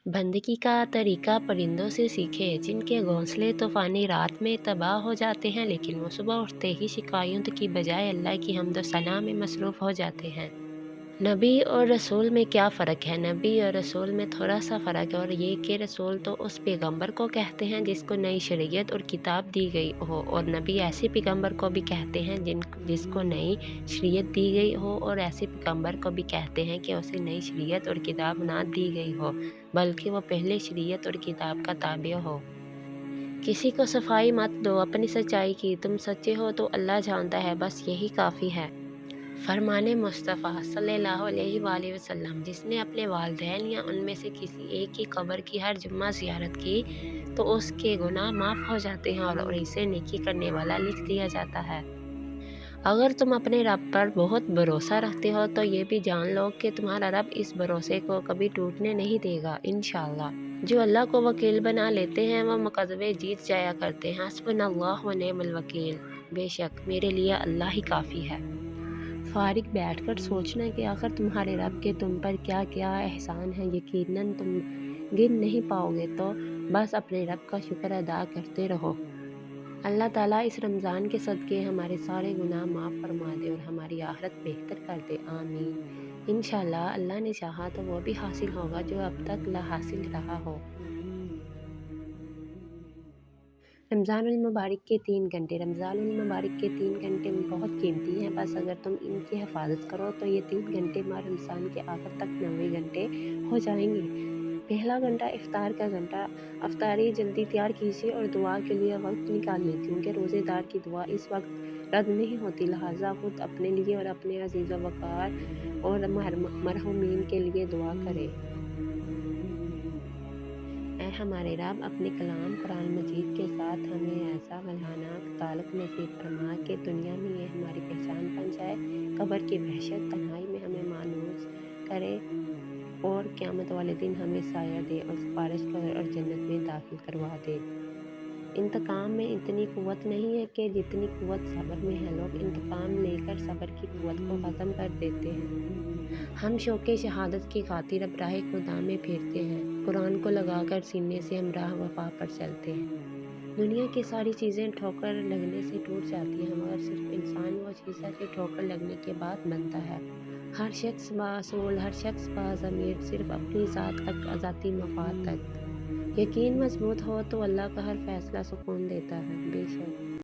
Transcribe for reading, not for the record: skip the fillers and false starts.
बंदगी का तरीका परिंदों से सीखें, जिनके घोंसले तूफ़ानी रात में तबाह हो जाते हैं, लेकिन वो सुबह उठते ही शिकायत की बजाय अल्लाह की हम्द व सना में मसरूफ़ हो जाते हैं। नबी और रसूल में क्या फ़र्क है? नबी और रसूल में थोड़ा-सा फ़र्क है, और ये कि रसूल तो उस पैगंबर को कहते हैं जिसको नई शरीयत और किताब दी गई हो, और नबी ऐसे पैगंबर को भी कहते हैं जिसको नई शरीयत दी गई हो, और ऐसे पैगंबर को भी कहते हैं कि उसे नई शरीयत और किताब ना दी गई हो, बल्कि वो पहले शरीयत और किताब का ताबिया हो। किसी को सफाई मत दो अपनी सच्चाई की, तुम सच्चे हो तो अल्लाह जानता है, बस यही काफ़ी है। फरमाने मुस्तफ़ा सल्लल्लाहु अलैहि वसल्लम, जिसने अपने वालिदैन या उनमें से किसी एक की कब्र की हर जुम्मा ज़ियारत की तो उसके गुनाह माफ़ हो जाते हैं, और इसे नेकी करने वाला लिख दिया जाता है। अगर तुम अपने रब पर बहुत भरोसा रखते हो तो ये भी जान लो कि तुम्हारा रब इस भरोसे को कभी टूटने नहीं देगा, इंशाअल्लाह। जो अल्लाह को वकील बना लेते हैं वो मुकदमे जीत जाया करते हैं। हस्बुनल्लाह व निअमल वकील, बेशक मेरे लिए अल्लाह ही काफ़ी है। फारिग बैठकर सोचना कि आखिर तुम्हारे रब के तुम पर क्या क्या एहसान है, यकीनन तुम गिन नहीं पाओगे, तो बस अपने रब का शुक्र अदा करते रहो। अल्लाह ताला इस रमज़ान के सदक़े हमारे सारे गुनाह माफ़ फरमा दे और हमारी आखिरत बेहतर कर दे, आमीन। इंशाअल्लाह अल्लाह ने चाहा तो वो भी हासिल होगा जो अब तक ला हासिल रहा हो। रमज़ानुल मुबारक के 3 घंटे। रमज़ानुल मुबारक के 3 घंटे बहुत कीमती हैं, बस अगर तुम इनकी हिफाजत करो तो ये 3 घंटे माह रमज़ान के आखिर तक 90 घंटे हो जाएंगे। पहला घंटा इफ्तार का घंटा। अफ्तारी जल्दी तैयार कीजिए और दुआ के लिए वक्त निकालिए, क्योंकि रोज़ेदार की दुआ इस वक्त रद्द नहीं होती, लिहाजा खुद अपने लिए और अपने अजीज़ व वक़ार और मरहूमीन के लिए दुआ करें। ऐ हमारे रब, अपने कलाम कुरान मजीद के साथ हमें ऐसा मौलाना ताल्लुक़ नसीब फरमा कि दुनिया में ये हमारी पहचान बन जाए, कब्र की वहशत तन्हाई में हमें मायूस करे, और क़यामत वाले दिन हमें साया दे और सिफारिश कर और जन्नत में दाखिल करवा दे। इंतकाम में इतनी क़ुव्वत नहीं है कि जितनी क़ुव्वत सब्र में है। लोग इंतकाम लेकर सब्र की क़ुव्वत को ख़त्म कर देते हैं। हम शौक़े शहादत की खातिर अब राह खुदा में फिरते हैं, कुरान को लगाकर सीने से हम राह वफ़ा पर चलते हैं। दुनिया की सारी चीज़ें ठोकर लगने से टूट जाती हैं, मगर सिर्फ इंसान वो चीज़ है जो ठोकर लगने के बाद बनता है। हर शख्स बाअसूल, हर शख्स बाज़मीर, सिर्फ अपनी ज़ात तक, ज़ाती मफाद तक। यकीन मजबूत हो तो अल्लाह का हर फैसला सुकून देता है, बेशक।